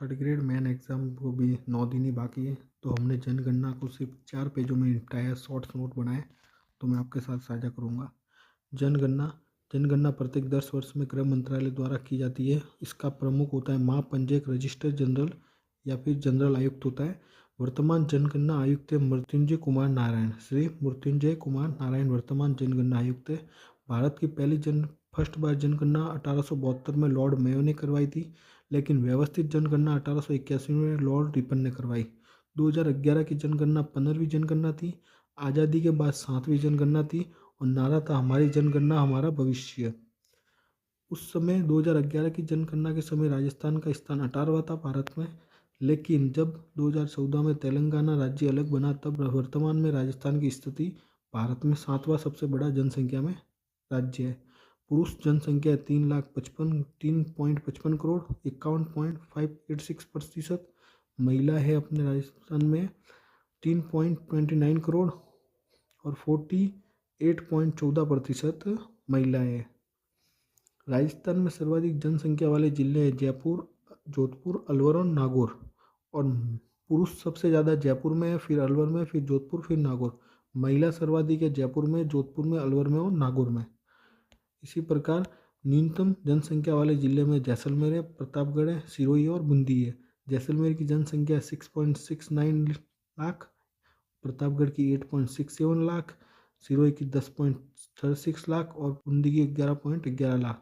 Third grade main exam को भी 9 दिन ही बाकी है, तो हमने जनगणना को सिर्फ 4 पेजों में निपटाया, शॉर्ट्स नोट बनाए, तो मैं आपके साथ साझा करूँगा। जनगणना जनगणना प्रत्येक 10 वर्ष में गृह मंत्रालय द्वारा की जाती है। इसका प्रमुख होता है महापंजीयक रजिस्ट्रार जनरल या फिर जनरल आयुक्त होता है। वर्तमान जनगणना आयुक्त है मृत्युंजय कुमार नारायण। श्री मृत्युंजय कुमार नारायण वर्तमान जनगणना आयुक्त है। भारत की फर्स्ट बार जनगणना 1872 में लॉर्ड मेयो ने करवाई थी, लेकिन व्यवस्थित जनगणना 1881 में लॉर्ड रिपन ने करवाई। 2011 की जनगणना 15वीं जनगणना थी। आज़ादी के बाद 7वीं जनगणना थी और नारा था हमारी जनगणना हमारा भविष्य। उस समय 2011 की जनगणना के समय राजस्थान का स्थान 18वां था भारत में, लेकिन जब 2014 में तेलंगाना राज्य अलग बना तब वर्तमान में राजस्थान की स्थिति भारत में 7वां सबसे बड़ा जनसंख्या में राज्य है। पुरुष जनसंख्या 3.55 करोड़ 51.586%। महिला है अपने राजस्थान में 3.29 करोड़ और 48.14% महिलाएं हैं। राजस्थान में सर्वाधिक जनसंख्या वाले जिले हैं जयपुर, जोधपुर, अलवर और नागौर। और पुरुष सबसे ज़्यादा जयपुर में है, फिर अलवर में, फिर जोधपुर, फिर नागौर। महिला सर्वाधिक है जयपुर में, जोधपुर में, अलवर में और नागौर में। इसी प्रकार न्यूनतम जनसंख्या वाले जिले में जैसलमेर है, प्रतापगढ़ है, सिरोही और बूंदी है। जैसलमेर की जनसंख्या 6.69 लाख, प्रतापगढ़ की 8.67 लाख, सिरोही की 10.36 लाख और बूंदी की 11.11 लाख।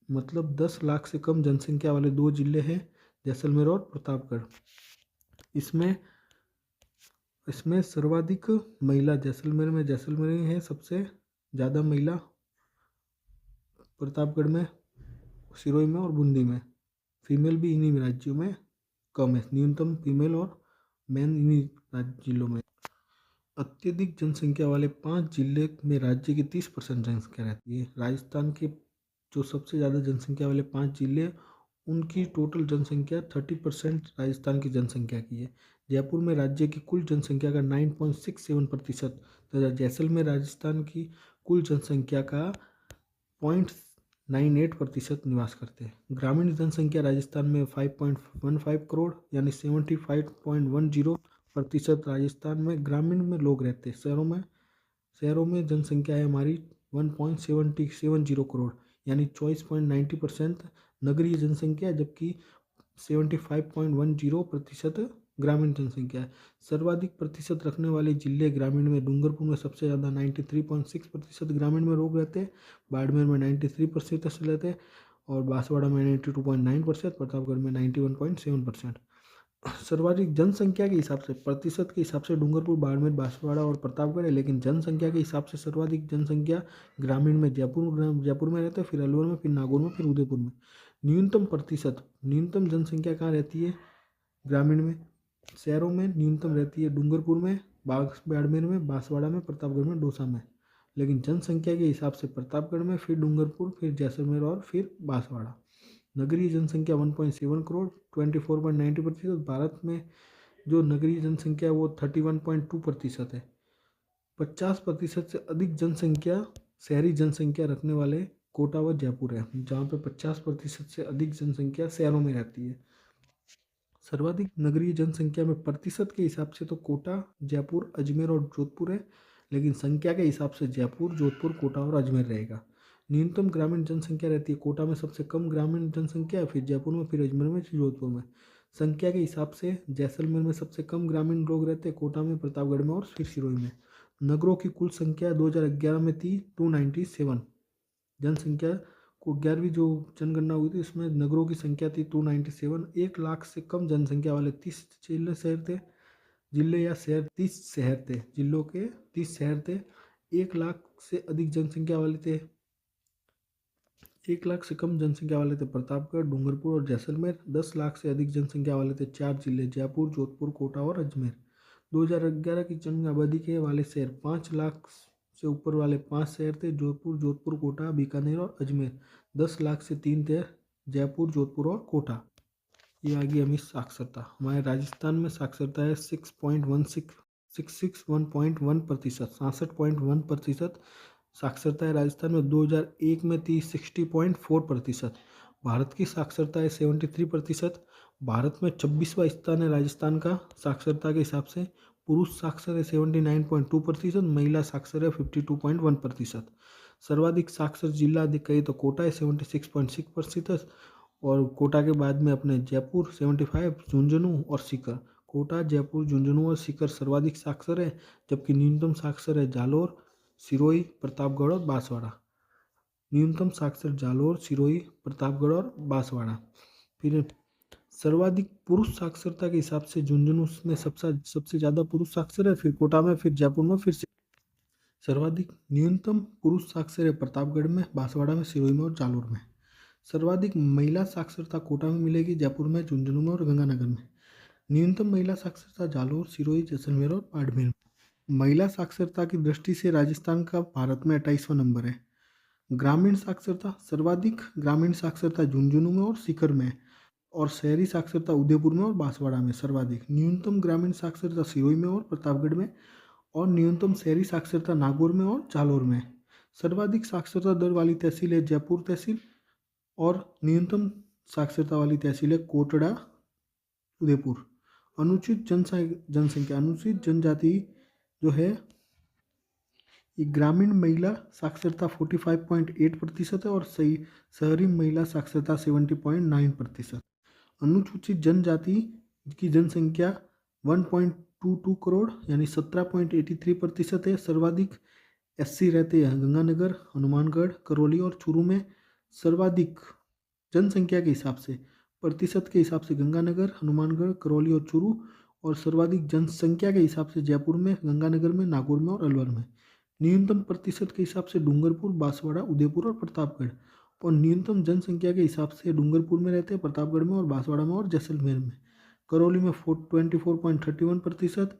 मतलब 10 लाख से कम जनसंख्या वाले दो जिले हैं, जैसलमेर और प्रतापगढ़। इसमें सर्वाधिक महिला जैसलमेर में है, सबसे ज़्यादा महिला प्रतापगढ़ में, सिरोही में और बूंदी में। फीमेल भी इन्हीं राज्यों में कम है, न्यूनतम फीमेल और मैन इन्हीं जिलों में। अत्यधिक जनसंख्या वाले 5 जिले में राज्य की 30% जनसंख्या रहती है। राजस्थान के जो सबसे ज़्यादा जनसंख्या वाले 5 जिले, उनकी टोटल जनसंख्या 30% राजस्थान की जनसंख्या की है। जयपुर में राज्य की कुल जनसंख्या का 9.67% तथा जैसलमेर राजस्थान की कुल जनसंख्या का 0.98% निवास करते हैं। ग्रामीण जनसंख्या राजस्थान में 5.15 करोड़ यानी 75.10% राजस्थान में ग्रामीण में लोग रहते हैं। शहरों में जनसंख्या है हमारी 1.70 करोड़ यानी 24.90% नगरीय जनसंख्या, जबकि 75.10% ग्रामीण जनसंख्या है। सर्वाधिक प्रतिशत रखने वाले जिले ग्रामीण में डूंगरपुर में सबसे ज़्यादा 93.6% ग्रामीण में लोग रहते हैं, बाड़मेर में 93% रहते हैं और बांसवाड़ा में 92.9%, प्रतापगढ़ में 91.7%। सर्वाधिक जनसंख्या के हिसाब से प्रतिशत के हिसाब से डूंगरपुर, बाड़मेर, बांसवाड़ा और प्रतापगढ़ है, लेकिन जनसंख्या के हिसाब से सर्वाधिक जनसंख्या ग्रामीण में जयपुर में रहते हैं, फिर अलवर में, फिर नागौर में, फिर उदयपुर में। न्यूनतम जनसंख्या कहाँ रहती है ग्रामीण में? शहरों में न्यूनतम रहती है डूंगरपुर में, बाड़मेर में, बांसवाड़ा में, प्रतापगढ़ में, दौसा में। लेकिन जनसंख्या के हिसाब से प्रतापगढ़ में, फिर डूंगरपुर, फिर जैसलमेर और फिर बांसवाड़ा। नगरीय जनसंख्या 1.7 करोड़ 24.90%। भारत में जो नगरीय जनसंख्या है वो 31.2% है। 50% से अधिक जनसंख्या शहरी जनसंख्या रखने वाले कोटा व जयपुर है, जहाँ पे 50% से अधिक जनसंख्या शहरों में रहती है। सर्वाधिक नगरीय जनसंख्या में प्रतिशत के हिसाब से तो कोटा, जयपुर, अजमेर और जोधपुर है, लेकिन संख्या के हिसाब से जयपुर, जोधपुर, कोटा और अजमेर रहेगा। न्यूनतम ग्रामीण जनसंख्या रहती है कोटा में सबसे कम ग्रामीण जनसंख्या है, फिर जयपुर में, फिर अजमेर में, फिर जोधपुर में। संख्या के हिसाब से जैसलमेर में सबसे कम ग्रामीण लोग रहते हैं, कोटा में, प्रतापगढ़ में और फिर सिरोही में। नगरों की कुल संख्या 2011 में थी 297। जनसंख्या को 11वीं जो जनगणना हुई थी उसमें नगरों की संख्या थी 297। 1 लाख से कम जनसंख्या वाले 30 शहर थे, जिलों के 30 शहर थे। 1 लाख से अधिक जनसंख्या वाले थे 1 लाख से कम जनसंख्या वाले थे प्रतापगढ़, डूंगरपुर और जैसलमेर। 10 लाख से अधिक जनसंख्या वाले थे 4 जिले, जयपुर, जोधपुर, कोटा और अजमेर। 2011 की जन आबादी के वाले शहर 5 लाख से ऊपर वाले 5 शहर थे, जोधपुर, कोटा, बीकानेर और अजमेर। 10 लाख से 3 थे, जयपुर, जोधपुर और कोटा। ये आ गई हमें साक्षरता। हमारे राजस्थान में साक्षरता है 66.1%, 67.1% साक्षरता है राजस्थान में। 2001 में थी 60.4%। भारत की साक्षरता है 73%। भारत में 26वां स्थान है राजस्थान का साक्षरता के हिसाब से। पुरुष साक्षर है 79.2%, महिला साक्षर है 52.1%। सर्वाधिक साक्षर जिला कहे तो कोटा है 76.6%, और कोटा के बाद में अपने जयपुर 75, झुंझुनू और सीकर। कोटा, जयपुर, झुंझुनू और सीकर सर्वाधिक साक्षर है, जबकि न्यूनतम साक्षर है जालोर, सिरोही, प्रतापगढ़ और बांसवाड़ा। न्यूनतम साक्षर जालोर, सिरोही, प्रतापगढ़ और बांसवाड़ा। फिर सर्वाधिक पुरुष साक्षरता के हिसाब से झुंझुनू में सबसे ज़्यादा पुरुष साक्षर है, फिर कोटा में, फिर जयपुर में, फिर सर्वाधिक न्यूनतम पुरुष साक्षर है प्रतापगढ़ में, बांसवाड़ा में, सिरोही में और जालोर में। सर्वाधिक महिला साक्षरता कोटा में मिलेगी, जयपुर में, झुंझुनू में और गंगानगर में। न्यूनतम महिला साक्षरता जालोर, सिरोही, जैसलमेर और बाड़मेर में। महिला साक्षरता की दृष्टि से राजस्थान का भारत में 28वां नंबर है। ग्रामीण साक्षरता, सर्वाधिक ग्रामीण साक्षरता झुंझुनू में और सीकर में, और शहरी साक्षरता उदयपुर में और बांसवाड़ा में सर्वाधिक। न्यूनतम ग्रामीण साक्षरता सिरोही में और प्रतापगढ़ में, और न्यूनतम शहरी साक्षरता नागौर में और जालोर में। सर्वाधिक साक्षरता दर वाली तहसील है जयपुर तहसील, और न्यूनतम साक्षरता वाली तहसील है कोटड़ा, उदयपुर। अनुचित जनसंख्या, अनुसूचित जनजाति जो है, ये ग्रामीण महिला साक्षरता 45.8% है, और शहरी महिला साक्षरता 70.9%। अनुसूचित जनजाति की जनसंख्या 1.22 करोड़ यानी 17.83% है। सर्वाधिक एससी रहते हैं गंगानगर, हनुमानगढ़, करौली और चूरू में। सर्वाधिक जनसंख्या के हिसाब से, प्रतिशत के हिसाब से गंगानगर, हनुमानगढ़, करौली और चूरू, और सर्वाधिक जनसंख्या के हिसाब से जयपुर में, गंगानगर में, नागौर में और अलवर में। न्यूनतम प्रतिशत के हिसाब से डूंगरपुर, बांसवाड़ा, उदयपुर और प्रतापगढ़, और न्यूनतम जनसंख्या के हिसाब से डूंगरपुर में रहते हैं, प्रतापगढ़ में और बांसवाड़ा में और जैसलमेर में। करौली में 24.31%,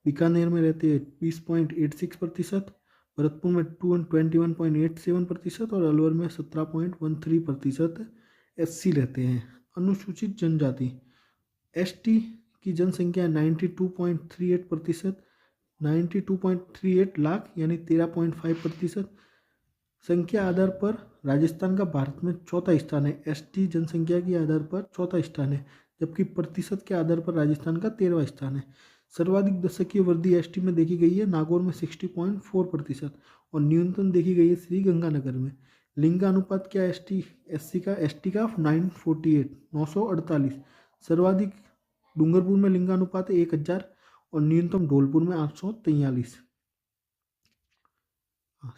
बीकानेर में रहते हैं 20.86%, भरतपुर में 21.87% और अलवर में 17.13% एससी रहते हैं। अनुसूचित जनजाति एसटी की जनसंख्या 92.38%, 92.38 लाख यानी 13.5%। संख्या आधार पर राजस्थान का भारत में चौथा स्थान है। एसटी जनसंख्या के आधार पर चौथा स्थान है, जबकि प्रतिशत के आधार पर राजस्थान का 13वां स्थान है। सर्वाधिक दशकीय वृद्धि एसटी में देखी गई है नागौर में 60.4%, और न्यूनतम देखी गई है श्री गंगानगर में। लिंगानुपात क्या एसटी का 948। सर्वाधिक डूंगरपुर में लिंगानुपात है 1000, और न्यूनतम धौलपुर में 843।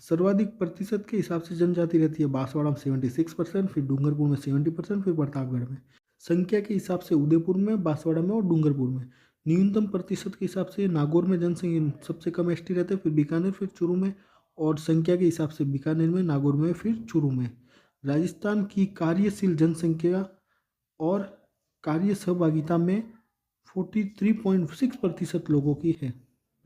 सर्वाधिक प्रतिशत के हिसाब से जनजाति रहती है बांसवाड़ा में 76%, फिर डूंगरपुर में 70%, फिर प्रतापगढ़ में। संख्या के हिसाब से उदयपुर में, बांसवाड़ा में और डूंगरपुर में। न्यूनतम प्रतिशत के हिसाब से नागौर में जनसंख्या सबसे कम एसटी रहते हैं, फिर बीकानेर, फिर चूरू में, और संख्या के हिसाब से बीकानेर में, नागौर में, फिर चूरू में। राजस्थान की कार्यशील जनसंख्या और कार्य सहभागिता में 43.6% लोगों की है।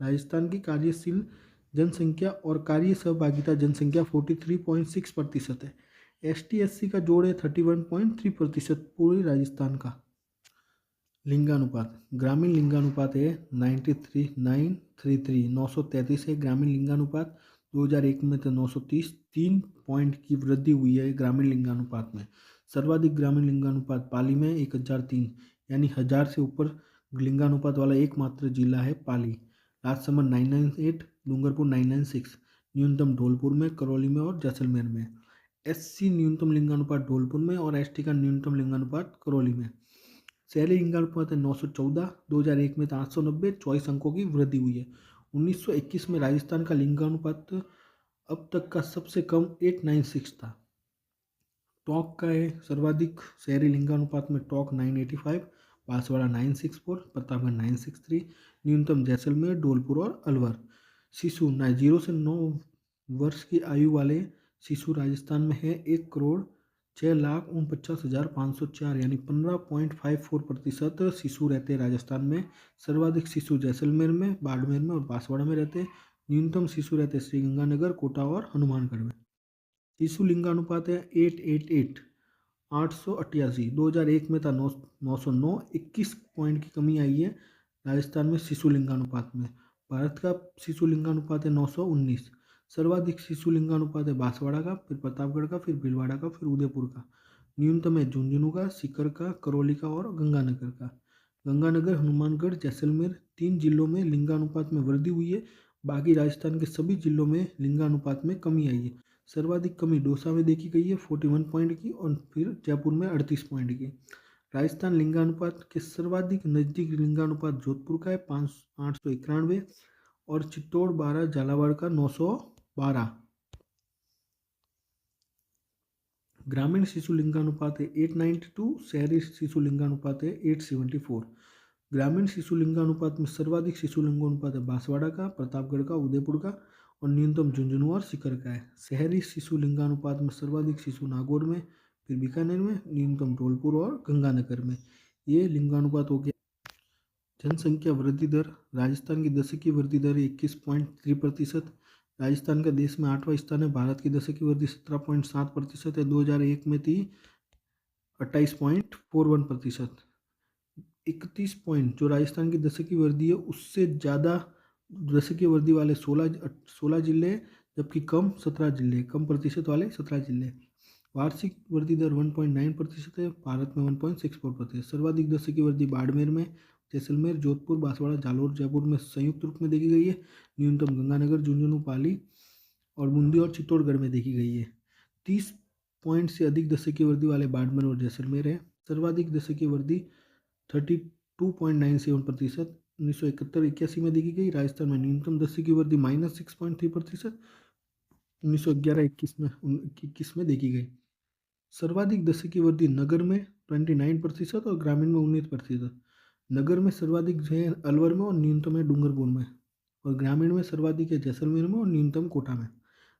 राजस्थान की कार्यशील जनसंख्या और कार्य सहभागिता जनसंख्या 43.6% है। एसटी एससी का जोड़ है 31.3% पूरे राजस्थान का। लिंगानुपात, ग्रामीण लिंगानुपात है 93:933, 933 है ग्रामीण लिंगानुपात। 2001 में तो 930, 3 पॉइंट की वृद्धि हुई है ग्रामीण लिंगानुपात में। सर्वाधिक ग्रामीण लिंगानुपात पाली में 1003, यानी 1000 से ऊपर लिंगानुपात वाला एकमात्र जिला है पाली। राजसमंद 998, डूंगरपुर 996, न्यूनतम धौलपुर में, करौली में और जैसलमेर में। एससी न्यूनतम लिंगानुपात धौलपुर में, और एसटी का न्यूनतम लिंगानुपात करौली में। शहरी लिंगानुपात है 914, 2001 में 890, 24 अंकों की वृद्धि हुई है। 1921 में राजस्थान का लिंगानुपात अब तक का सबसे कम 896 था। टोंक का है सर्वाधिक शहरी लिंगानुपात में, टोंक 985, बांसवाड़ा 964, प्रतापगढ़ 963, न्यूनतम जैसलमेर, धौलपुर और अलवर। शिशु 0 से 9 वर्ष की आयु वाले शिशु राजस्थान में है 1,06,49,504, यानी 15.54% शिशु रहते हैं राजस्थान में। सर्वाधिक शिशु जैसलमेर में, बाड़मेर में और बांसवाड़ा में रहते हैं। न्यूनतम शिशु रहते हैं श्रीगंगानगर, कोटा और हनुमानगढ़ में। शिशु लिंगानुपात है 888, 2001 में था 909, 21 पॉइंट की कमी आई है राजस्थान में शिशु लिंगानुपात में। भारत का शिशु लिंगानुपात है 919। सर्वाधिक शिशु लिंगानुपात है बांसवाड़ा का, फिर प्रतापगढ़ का, फिर भीलवाड़ा का, फिर उदयपुर का। न्यूनतम है झुंझुनू का, सीकर का, करौली का और गंगानगर का। गंगानगर, हनुमानगढ़, जैसलमेर 3 जिलों में लिंगानुपात में वृद्धि हुई है। बाकी राजस्थान के सभी जिलों में लिंगानुपात में कमी आई है। सर्वाधिक कमी दौसा में देखी गई है 41 पॉइंट की, और फिर जयपुर में 38 पॉइंट की। राजस्थान लिंगानुपात के सर्वाधिक नजदीक लिंगानुपात जोधपुर का है 891, और चित्तौड़ 12, झालावाड़ का 912। ग्रामीण शिशु लिंगानुपात है 892, शहरी शिशु लिंगानुपात है 874। ग्रामीण शिशु लिंगानुपात में सर्वाधिक शिशु लिंगानुपात है बांसवाड़ा का, प्रतापगढ़ का, उदयपुर का, और न्यूनतम झुंझुनू और सीकर का है। शहरी शिशु लिंगानुपात में सर्वाधिक शिशु नागौर में, फिर बीकानेर में, न्यूनतम धौलपुर और गंगानगर में। ये लिंगानुपात हो गया। जनसंख्या वृद्धि दर, राजस्थान की दशकीय वृद्धि दर 21.3%। राजस्थान का देश में 8वां स्थान है। भारत की दशकीय वृद्धि 17.7% है। 2001 में थी 28.41%। 31 पॉइंट जो राजस्थान की दशकीय वृद्धि है उससे ज़्यादा दशकीय वृद्धि वाले 16 जिले, जबकि कम 17 जिले, कम प्रतिशत वाले 17 जिले। वार्षिक वृद्धि दर 1.9% है। भारत में 1.64%। सर्वाधिक दशकीय वृद्धि बाड़मेर में, जैसलमेर, जोधपुर, बांसवाड़ा, जालोर, जयपुर में संयुक्त रूप में देखी गई है। न्यूनतम गंगानगर, झुंझुनू, पाली और बूंदी और चित्तौड़गढ़ में देखी गई है। 30 पॉइंट से अधिक दशकीय वृद्धि वाले बाड़मेर और जैसलमेर है। सर्वाधिक दशकीय वृद्धि 32.97% 1971-81 में देखी गई। राजस्थान में न्यूनतम दशकीय वृद्धि -6.3% 1911-21 में देखी गई। सर्वाधिक दशकीय वृद्धि नगर में 29% और ग्रामीण में 19%। नगर में सर्वाधिक जो है अलवर में, और न्यूनतम है डूंगरपुर में, और ग्रामीण में सर्वाधिक है जैसलमेर में और न्यूनतम कोटा में।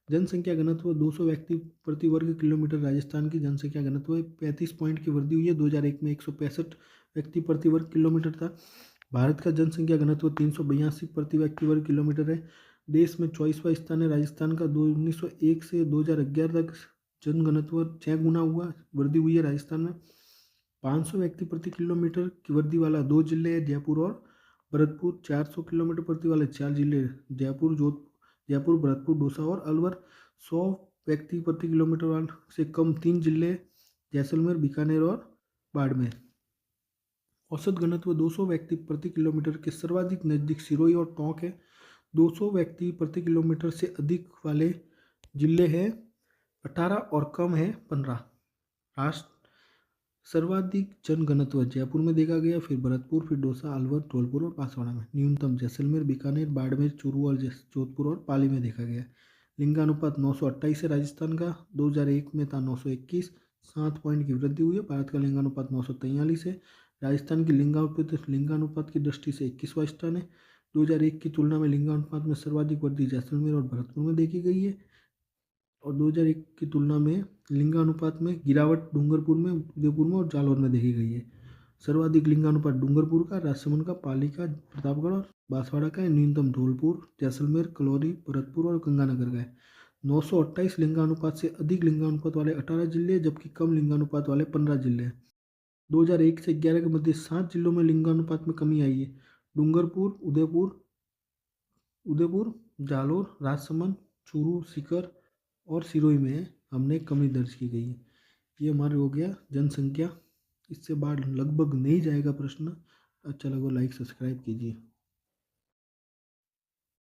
जनसंख्या घनत्व 200 व्यक्ति प्रति वर्ग किलोमीटर। राजस्थान की जनसंख्या घनत्व 35 पॉइंट की वृद्धि हुई है। 2001 में 165 व्यक्ति प्रति वर्ग किलोमीटर था। भारत का जनसंख्या घनत्व 382 प्रति व्यक्ति वर्ग किलोमीटर है। देश में 24वां स्थान है राजस्थान का। 1901 से 2011 तक जनघनत्व 6 गुना हुआ, वृद्धि हुई है राजस्थान में। 500 व्यक्ति प्रति किलोमीटर की वृद्धि वाला 2 जिले हैं, जयपुर और भरतपुर। 400 किलोमीटर प्रति वाले 4 जिले, जयपुर, भरतपुर, दौसा और अलवर। 100 व्यक्ति प्रति किलोमीटर वाले से कम 3 जिले, जैसलमेर, बीकानेर और बाड़मेर। औसत घनत्व 200 व्यक्ति प्रति किलोमीटर के सर्वाधिक नज़दीक सिरोही और टोंक है। 200 व्यक्ति प्रति किलोमीटर से अधिक वाले जिले हैं 18 और कम है 15। राष्ट्र सर्वाधिक जनघनत्व जयपुर में देखा गया, फिर भरतपुर, फिर दौसा, अलवर, धौलपुर और बांसवाड़ा में। न्यूनतम जैसलमेर, बीकानेर, बाड़मेर, चूरू और जोधपुर और पाली में देखा गया। लिंगानुपात 928 है राजस्थान का। 2001 में था 921, 7 पॉइंट की वृद्धि हुई है। भारत का लिंगानुपात 943 है। राजस्थान की लिंगानुपात की दृष्टि से 21वां स्थान है। 2001 की तुलना में लिंगानुपात में सर्वाधिक वृद्धि जैसलमेर और भरतपुर में देखी गई है, और 2001 की तुलना में लिंगानुपात में गिरावट डूंगरपुर में, उदयपुर में और जालौर में देखी गई है। सर्वाधिक लिंगानुपात डूंगरपुर का, राजसमंद का, पाली का, प्रतापगढ़ और बांसवाड़ा का है। न्यूनतम धौलपुर, जैसलमेर, कलौरी, भरतपुर और गंगानगर का है। 928 लिंगानुपात से अधिक लिंगानुपात वाले 18 जिले, जबकि कम लिंगानुपात वाले 15 जिले हैं। 2001 से 11 के मध्य 7 जिलों में लिंगानुपात में कमी आई है। डूंगरपुर, उदयपुर, जालोर, राजसमंद, चूरू, सीकर और सिरोही में हमने कमी दर्ज की गई है। ये हमारे हो गया जनसंख्या। इससे बाहर लगभग नहीं जाएगा प्रश्न। अच्छा लगा लाइक सब्सक्राइब कीजिए।